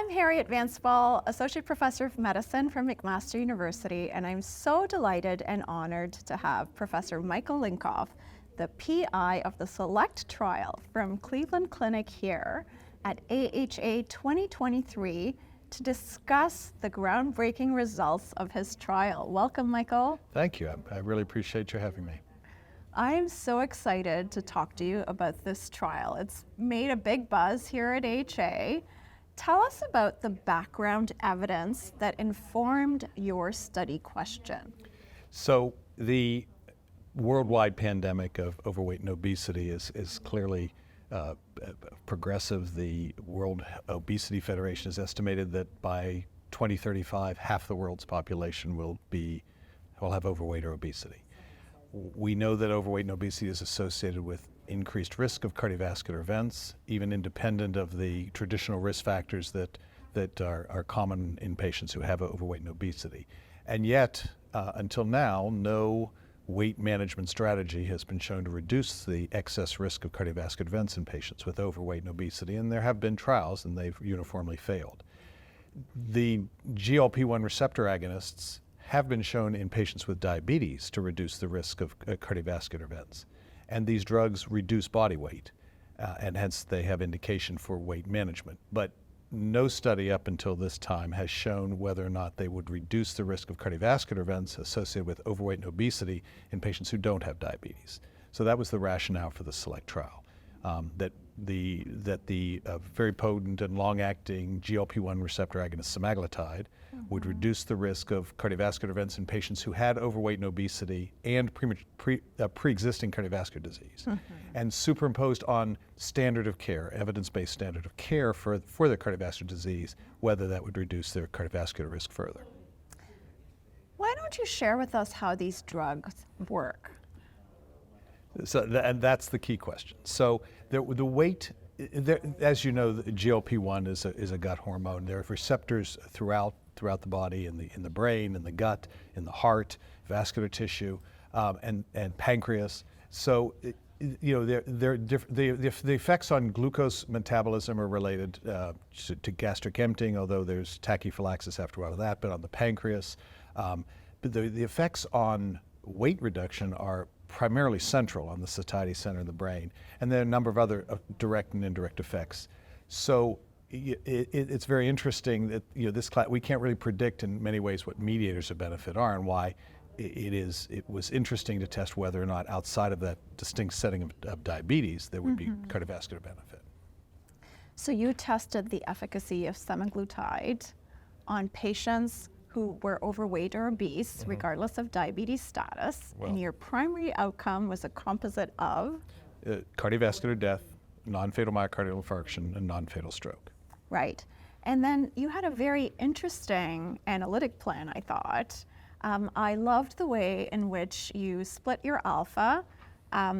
I'm Harriette Van Spall, Associate Professor of Medicine from McMaster University, and I'm so delighted and honored to have Professor Michael Lincoff, the PI of the SELECT trial from Cleveland Clinic here at AHA 2023 to discuss the groundbreaking results of his trial. Welcome, Michael. Thank you. I really appreciate you having me. I'm so excited to talk to you about this trial. It's made a big buzz here at AHA. Tell us about the background evidence that informed your study question. So the worldwide pandemic of overweight and obesity is clearly progressive. The World Obesity Federation has estimated that by 2035, half the world's population will have overweight or obesity. We know that overweight and obesity is associated with increased risk of cardiovascular events, even independent of the traditional risk factors that are common in patients who have overweight and obesity. And yet, until now, no weight management strategy has been shown to reduce the excess risk of cardiovascular events in patients with overweight and obesity, and there have been trials and they've uniformly failed. The GLP-1 receptor agonists have been shown in patients with diabetes to reduce the risk of cardiovascular events. And these drugs reduce body weight, and hence they have indication for weight management. But no study up until this time has shown whether or not they would reduce the risk of cardiovascular events associated with overweight and obesity in patients who don't have diabetes. So that was the rationale for the SELECT trial, that the very potent and long-acting GLP-1 receptor agonist semaglutide would reduce the risk of cardiovascular events in patients who had overweight and obesity and pre-existing cardiovascular disease, and superimposed on standard of care, evidence-based standard of care for their cardiovascular disease, whether that would reduce their cardiovascular risk further. Why don't you share with us how these drugs work? So and that's the key question. So the weight, as you know, the GLP-1 is a gut hormone. There are receptors throughout the body, in the brain, in the gut, in the heart, vascular tissue, and pancreas. So the effects on glucose metabolism are related to gastric emptying, although there's tachyphylaxis after a while of that, but on the pancreas. But the effects on weight reduction are primarily central on the satiety center in the brain, and there are a number of other direct and indirect effects. So it's very interesting that this class, we can't really predict in many ways what mediators of benefit are and why it was interesting to test whether or not outside of that distinct setting of diabetes there would be cardiovascular benefit. So you tested the efficacy of semaglutide on patients who were overweight or obese, regardless of diabetes status, and your primary outcome was a composite of? Cardiovascular death, non-fatal myocardial infarction, and non-fatal stroke. Right. And then you had a very interesting analytic plan, I thought. I loved the way in which you split your alpha,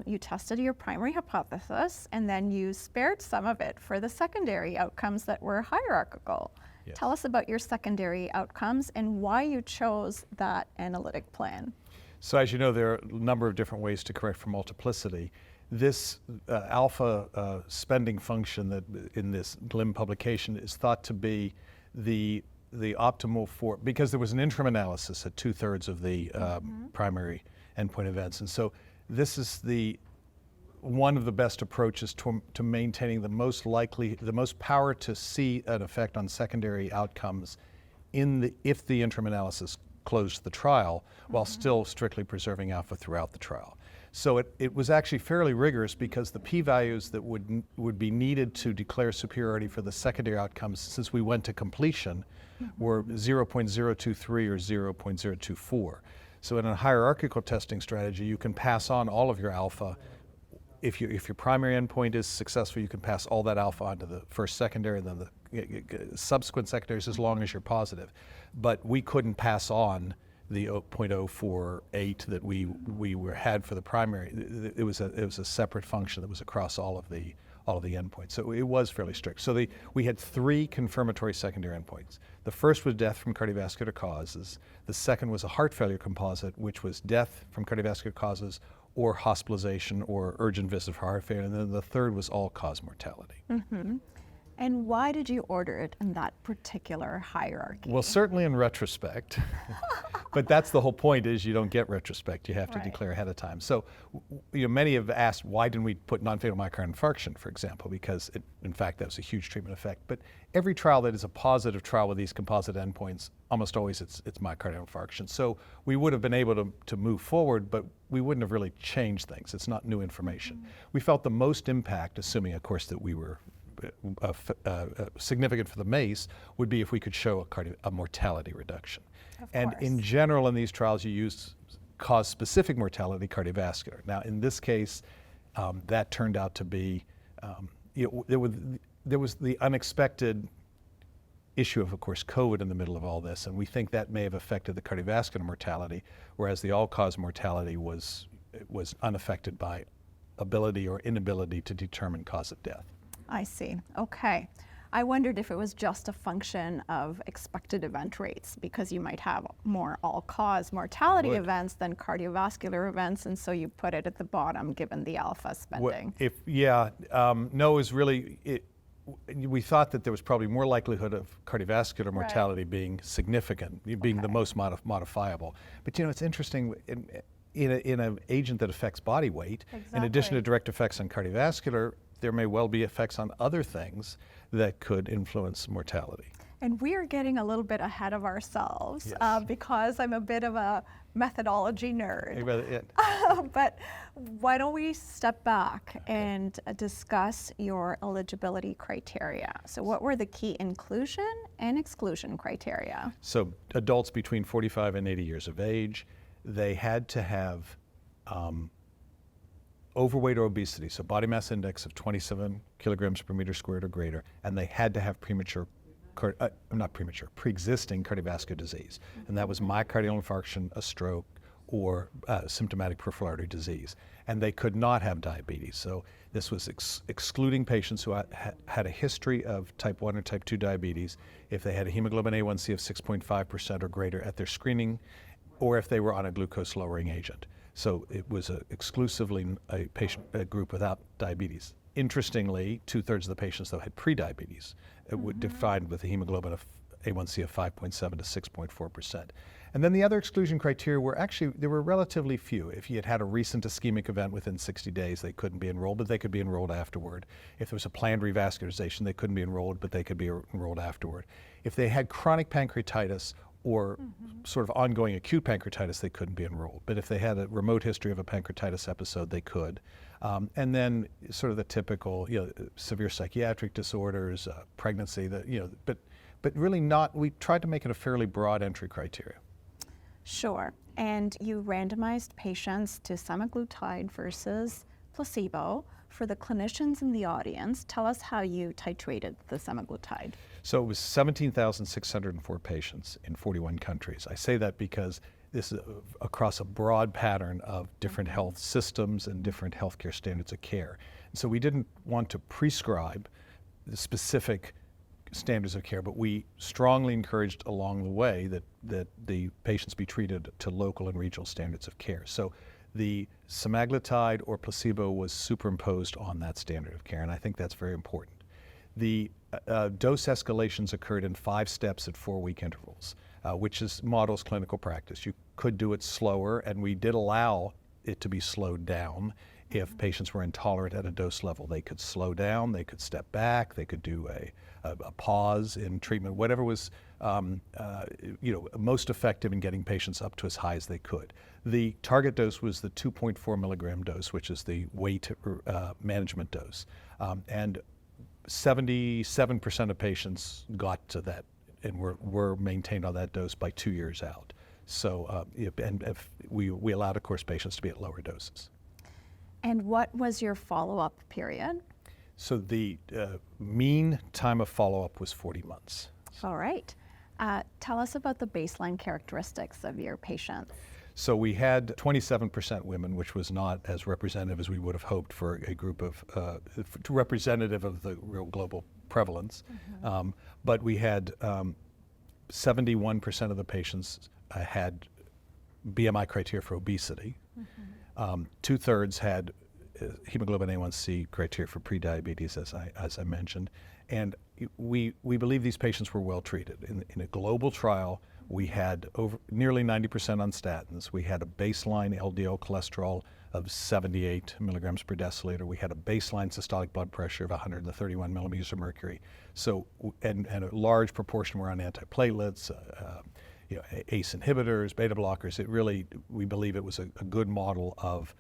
you tested your primary hypothesis, and then you spared some of it for the secondary outcomes that were hierarchical. Yes. Tell us about your secondary outcomes and why you chose that analytic plan. So as you know, there are a number of different ways to correct for multiplicity. This alpha spending function that in this GLIM publication is thought to be the optimal for, because there was an interim analysis at 2/3 of the primary endpoint events. And so this is one of the best approaches to maintaining the most power to see an effect on secondary outcomes if the interim analysis closed the trial while still strictly preserving alpha throughout the trial. So it was actually fairly rigorous because the p-values that would be needed to declare superiority for the secondary outcomes since we went to completion were 0.023 or 0.024. So in a hierarchical testing strategy, you can pass on all of your alpha. If your primary endpoint is successful, you can pass all that alpha onto the first secondary and then the subsequent secondaries as long as you're positive. But we couldn't pass on the 0.048 that we had for the primary. It was a separate function that was across all of the endpoints. So it was fairly strict. So we had 3 confirmatory secondary endpoints. The first was death from cardiovascular causes. The second was a heart failure composite, which was death from cardiovascular causes or hospitalization or urgent visit for heart failure. And then the third was all-cause mortality. And why did you order it in that particular hierarchy? Well, certainly in retrospect, but that's the whole point, is you don't get retrospect. You have to Right. declare ahead of time. So, many have asked, why didn't we put non-fatal myocardial infarction, for example, because in fact that was a huge treatment effect. But every trial that is a positive trial with these composite endpoints, almost always it's myocardial infarction. So we would have been able to move forward, but we wouldn't have really changed things. It's not new information. We felt the most impact, assuming of course that we were significant for the MACE, would be if we could show a mortality reduction. And in general in these trials you use cause-specific mortality, cardiovascular. Now in this case, that turned out to be, there was the unexpected issue of course, COVID in the middle of all this, and we think that may have affected the cardiovascular mortality, whereas the all-cause mortality was unaffected by ability or inability to determine cause of death. I see. Okay. I wondered if it was just a function of expected event rates, because you might have more all-cause mortality events than cardiovascular events, and so you put it at the bottom given the alpha spending. No, it was really, we thought that there was probably more likelihood of cardiovascular mortality being significant, being the most modifiable. But it's interesting, in an agent that affects body weight, in addition to direct effects on cardiovascular, there may well be effects on other things that could influence mortality. And we are getting a little bit ahead of ourselves because I'm a bit of a methodology nerd. But why don't we step back and discuss your eligibility criteria? So what were the key inclusion and exclusion criteria? So adults between 45 and 80 years of age, they had to have overweight or obesity, so body mass index of 27 kilograms per meter squared or greater, and they had to have pre-existing cardiovascular disease. And that was myocardial infarction, a stroke, or symptomatic peripheral artery disease. And they could not have diabetes. So this was excluding patients who had a history of type 1 or type 2 diabetes, if they had a hemoglobin A1C of 6.5% or greater at their screening, or if they were on a glucose-lowering agent. So it was exclusively a group without diabetes. Interestingly, 2/3 of the patients, though, had prediabetes, defined with a hemoglobin of A1C of 5.7 to 6.4%. And then the other exclusion criteria were there were relatively few. If you had had a recent ischemic event within 60 days, they couldn't be enrolled, but they could be enrolled afterward. If there was a planned revascularization, they couldn't be enrolled, but they could be enrolled afterward. If they had chronic pancreatitis or sort of ongoing acute pancreatitis, they couldn't be enrolled. But if they had a remote history of a pancreatitis episode, they could. And then sort of the typical, severe psychiatric disorders, pregnancy, but really not, we tried to make it a fairly broad entry criteria. Sure. And you randomized patients to semaglutide versus placebo. For the clinicians in the audience, tell us how you titrated the semaglutide. So it was 17,604 patients in 41 countries. I say that because this is across a broad pattern of different health systems and different healthcare standards of care. And so we didn't want to prescribe the specific standards of care, but we strongly encouraged along the way that the patients be treated to local and regional standards of care. So the semaglutide or placebo was superimposed on that standard of care, and I think that's very important. The dose escalations occurred in 5 steps at 4-week intervals, which models clinical practice. You could do it slower, and we did allow it to be slowed down if patients were intolerant at a dose level. They could slow down, they could step back, they could do a pause in treatment, whatever was most effective in getting patients up to as high as they could. The target dose was the 2.4 milligram dose, which is the weight management dose. And 77% of patients got to that and were maintained on that dose by 2 years out. So, we allowed, of course, patients to be at lower doses. And what was your follow-up period? So the mean time of follow-up was 40 months. All right. Tell us about the baseline characteristics of your patients. So we had 27% women, which was not as representative as we would have hoped for a group of, representative of the real global prevalence. But we had 71% of the patients had BMI criteria for obesity. 2/3 had hemoglobin A1C criteria for prediabetes, as I mentioned, And we believe these patients were well treated. In a global trial, we had nearly 90% on statins. We had a baseline LDL cholesterol of 78 milligrams per deciliter. We had a baseline systolic blood pressure of 131 millimeters of mercury. So, and a large proportion were on antiplatelets, ACE inhibitors, beta blockers. It really, we believe it was a good model of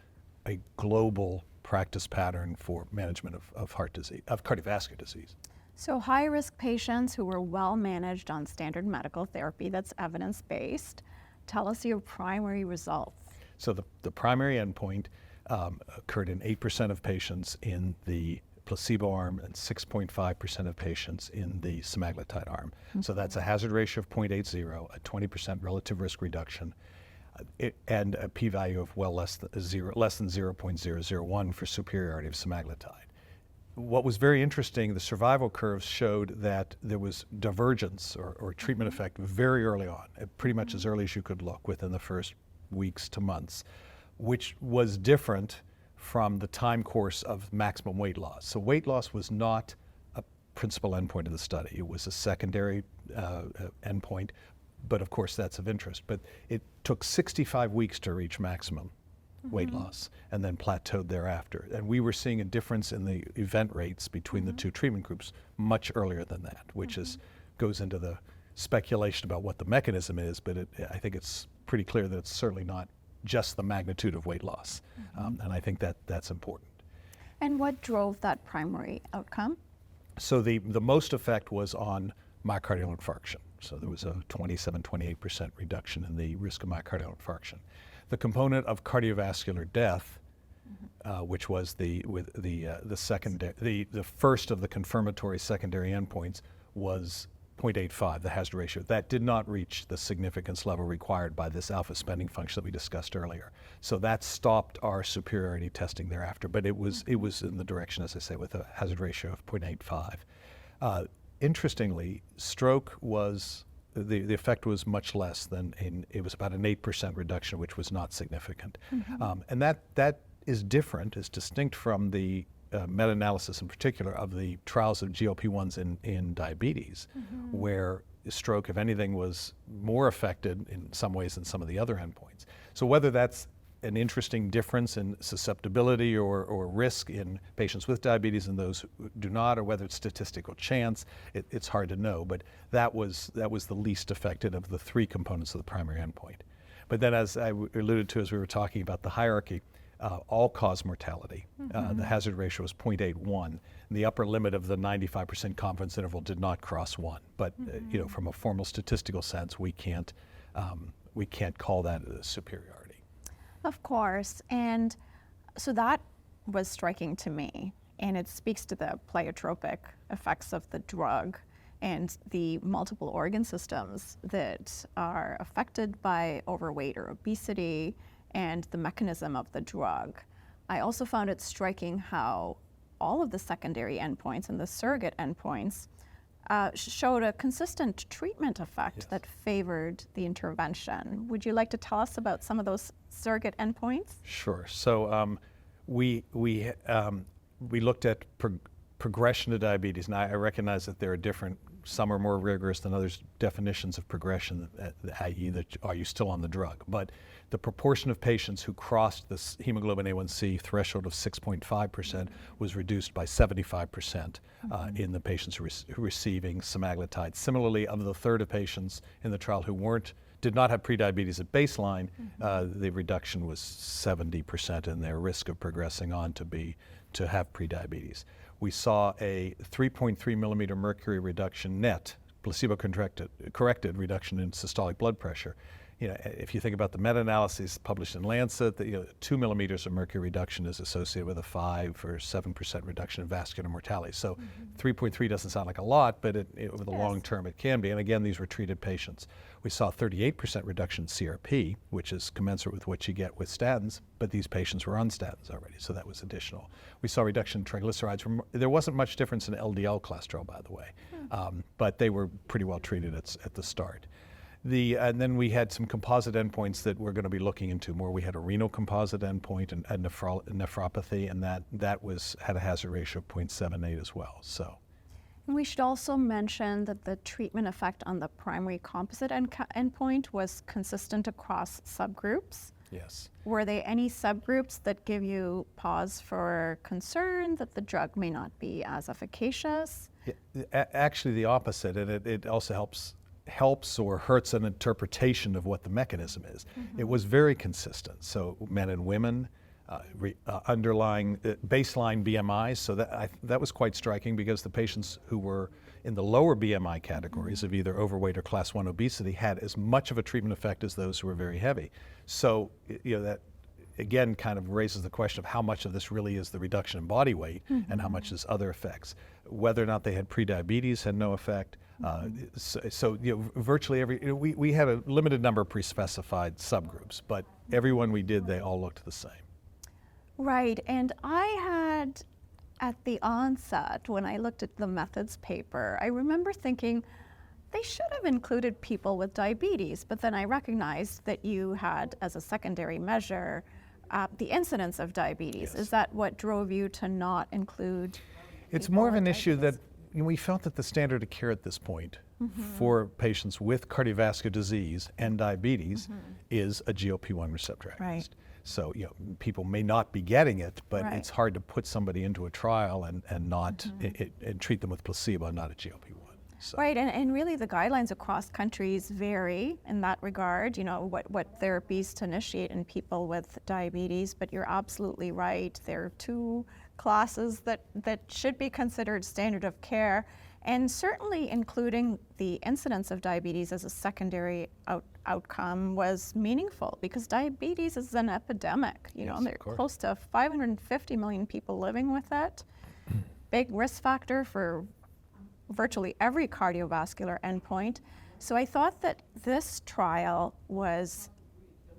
a global practice pattern for management of heart disease, of cardiovascular disease. So high-risk patients who were well managed on standard medical therapy that's evidence-based. Tell us your primary results. So the primary endpoint occurred in 8% of patients in the placebo arm and 6.5% of patients in the semaglutide arm. Mm-hmm. So that's a hazard ratio of 0.80, a 20% relative risk reduction, and a p-value of well less than 0.001 for superiority of semaglutide. What was very interesting, the survival curves showed that there was divergence or treatment effect very early on, pretty much as early as you could look within the first weeks to months, which was different from the time course of maximum weight loss. So weight loss was not a principal endpoint of the study. It was a secondary endpoint, but of course that's of interest. But it took 65 weeks to reach maximum weight loss and then plateaued thereafter. And we were seeing a difference in the event rates between the two treatment groups much earlier than that, which goes into the speculation about what the mechanism is, but I think it's pretty clear that it's certainly not just the magnitude of weight loss. And I think that's important. And what drove that primary outcome? So the most effect was on myocardial infarction. So there was a 27-28% reduction in the risk of myocardial infarction. The component of cardiovascular death, which was the first of the confirmatory secondary endpoints, was 0.85, the hazard ratio. That did not reach the significance level required by this alpha spending function that we discussed earlier. So that stopped our superiority testing thereafter, but it was in the direction, as I say, with a hazard ratio of 0.85. Interestingly, stroke was, the effect was much less than, it was about an 8% reduction, which was not significant. And that is different, is distinct from the meta-analysis in particular of the trials of GLP-1s in diabetes, where stroke, if anything, was more affected in some ways than some of the other endpoints. So whether that's an interesting difference in susceptibility or risk in patients with diabetes and those who do not, or whether it's statistical chance, it's hard to know, but that was the least affected of the three components of the primary endpoint. But then, as I alluded to as we were talking about the hierarchy, all-cause mortality, the hazard ratio was 0.81, and the upper limit of the 95% confidence interval did not cross 1. But from a formal statistical sense, we can't call that a superiority. Of course, and so that was striking to me, and it speaks to the pleiotropic effects of the drug and the multiple organ systems that are affected by overweight or obesity and the mechanism of the drug. I also found it striking how all of the secondary endpoints and the surrogate endpoints showed a consistent treatment effect that favored the intervention. Would you like to tell us about some of those surrogate endpoints? Sure. So we looked at progression to diabetes, and I recognize that there are different. Some are more rigorous than others definitions of progression, i.e., that are you still on the drug? But the proportion of patients who crossed this hemoglobin A1C threshold of 6.5% was reduced by 75% in the patients who were receiving semaglutide. Similarly, of the third of patients in the trial who did not have prediabetes at baseline, the reduction was 70% in their risk of progressing on to have prediabetes. We saw a 3.3 millimeter mercury reduction net, placebo-corrected reduction in systolic blood pressure. If you think about the meta-analysis published in Lancet, 2 millimeters of mercury reduction is associated with a 5 or 7% reduction in vascular mortality. So 3.3 doesn't sound like a lot, but over the long term it can be. And again, these were treated patients. We saw 38% reduction in CRP, which is commensurate with what you get with statins, but these patients were on statins already, so that was additional. We saw reduction in triglycerides. There wasn't much difference in LDL cholesterol, by the way, but they were pretty well treated at the start. And then we had some composite endpoints that we're going to be looking into more. We had a renal composite endpoint and nephropathy, and that had a hazard ratio of 0.78 as well. So, We should also mention that the treatment effect on the primary composite endpoint was consistent across subgroups. Yes. Were there any subgroups that give you pause for concern that the drug may not be as efficacious? Yeah, actually, the opposite, and it also helps or hurts an interpretation of what the mechanism is. It was very consistent. So men and women, underlying baseline BMIs. So that was quite striking because the patients who were in the lower BMI categories of either overweight or class 1 obesity had as much of a treatment effect as those who were very heavy. So that again kind of raises the question of how much of this really is the reduction in body weight and how much is other effects. Whether or not they had prediabetes had no effect. So virtually we had a limited number of pre-specified subgroups, but everyone we did, they all looked the same. Right, and I had, at the onset, when I looked at the methods paper, I remember thinking they should have included people with diabetes, but then I recognized that you had, as a secondary measure, the incidence of diabetes. Yes. Is that what drove you to not include? It's more of an issue that we felt that the standard of care at this point for patients with cardiovascular disease and diabetes is a GLP-1 receptor agonist. Right. So people may not be getting it, but Right. it's hard to put somebody into a trial and not and treat them with placebo, not a GLP-1. So. Right, and really the guidelines across countries vary in that regard, what therapies to initiate in people with diabetes, but you're absolutely right. There are two classes that should be considered standard of care, and certainly including the incidence of diabetes as a secondary outcome was meaningful because diabetes is an epidemic. Yes, There of are course. close to 550 million people living with it. Big risk factor for virtually every cardiovascular endpoint. So I thought that this trial was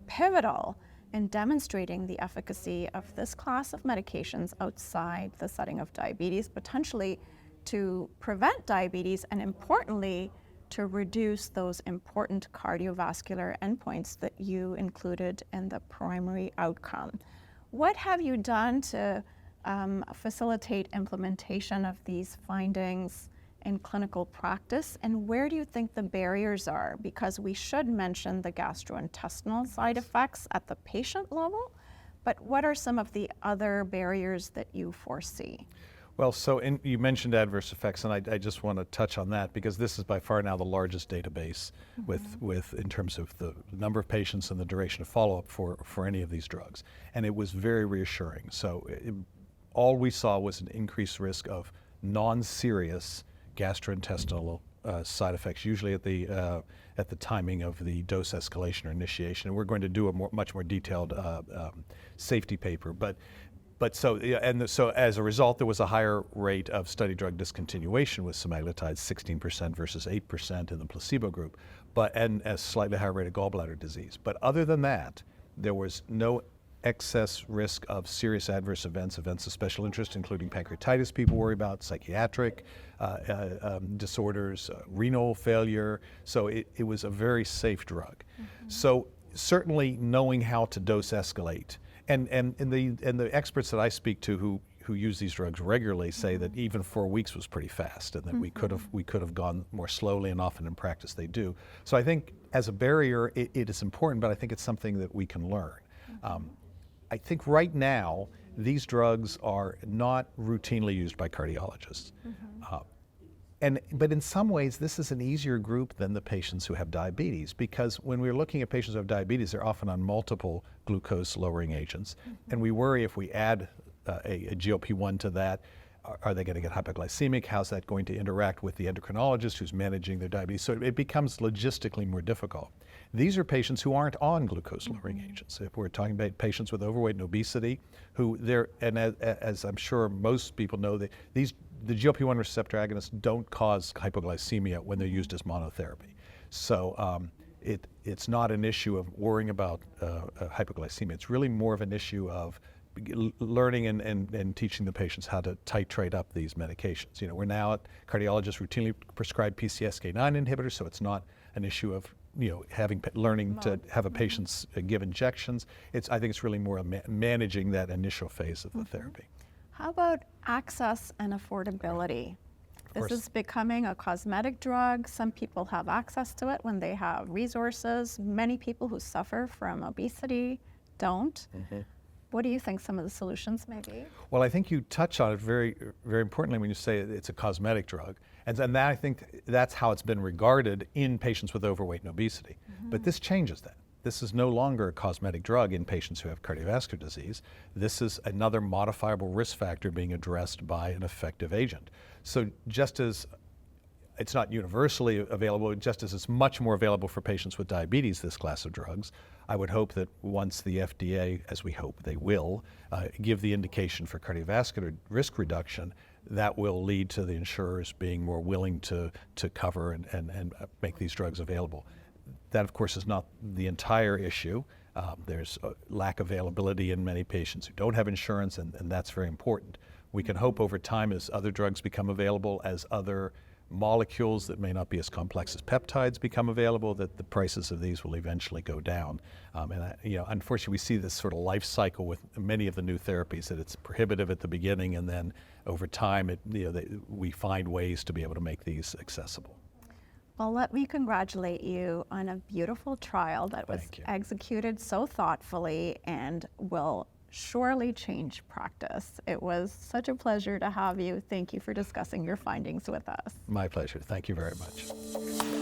pivotal in demonstrating the efficacy of this class of medications outside the setting of diabetes, potentially to prevent diabetes and importantly, to reduce those important cardiovascular endpoints that you included in the primary outcome. What have you done to facilitate implementation of these findings in clinical practice, and where do you think the barriers are? Because we should mention the gastrointestinal side effects at the patient level, but what are some of the other barriers that you foresee? Well, you mentioned adverse effects, and I just want to touch on that because this is by far now the largest database with in terms of the number of patients and the duration of follow-up for any of these drugs, and it was very reassuring. So all we saw was an increased risk of non-serious gastrointestinal side effects, usually at the timing of the dose escalation or initiation. And we're going to do a much more detailed safety paper. So as a result, there was a higher rate of study drug discontinuation with semaglutide, 16% versus 8% in the placebo group, and a slightly higher rate of gallbladder disease. But other than that, there was no excess risk of serious adverse events of special interest, including pancreatitis people worry about, psychiatric disorders, renal failure. So it was a very safe drug. So certainly knowing how to dose escalate, and the experts that I speak to who use these drugs regularly say that even 4 weeks was pretty fast, and that we could have gone more slowly, and often in practice they do. So I think as a barrier, it is important, but I think it's something that we can learn. I think right now, these drugs are not routinely used by cardiologists. But in some ways, this is an easier group than the patients who have diabetes, because when we're looking at patients who have diabetes, they're often on multiple glucose-lowering agents. And we worry if we add a GLP-1 to that, are they going to get hypoglycemic? How's that going to interact with the endocrinologist who's managing their diabetes? So it becomes logistically more difficult. These are patients who aren't on glucose-lowering agents. If we're talking about patients with overweight and obesity, as I'm sure most people know, the GLP-1 receptor agonists don't cause hypoglycemia when they're used as monotherapy. So it's not an issue of worrying about hypoglycemia. It's really more of an issue of learning and teaching the patients how to titrate up these medications. We're now at cardiologists routinely prescribe PCSK9 inhibitors, so it's not an issue of learning to have a patient's give injections. I think it's really more managing that initial phase of the therapy. How about access and affordability? This course. is becoming a cosmetic drug. Some people have access to it when they have resources. Many people who suffer from obesity don't. What do you think some of the solutions may be? Well, I think you touch on it very, very importantly when you say it's a cosmetic drug. And that, I think that's how it's been regarded in patients with overweight and obesity. But this changes that. This is no longer a cosmetic drug in patients who have cardiovascular disease. This is another modifiable risk factor being addressed by an effective agent. So just as it's not universally available, just as it's much more available for patients with diabetes, this class of drugs, I would hope that once the FDA, as we hope they will, give the indication for cardiovascular risk reduction, that will lead to the insurers being more willing to cover and make these drugs available. That, of course, is not the entire issue. There's a lack of availability in many patients who don't have insurance, and that's very important. We can hope over time, as other drugs become available, as other molecules that may not be as complex as peptides become available, that the prices of these will eventually go down. Unfortunately, we see this sort of life cycle with many of the new therapies, that it's prohibitive at the beginning, and then over time, we find ways to be able to make these accessible. Well, let me congratulate you on a beautiful trial that was executed so thoughtfully and will surely change practice. It was such a pleasure to have you. Thank you for discussing your findings with us. My pleasure. Thank you very much.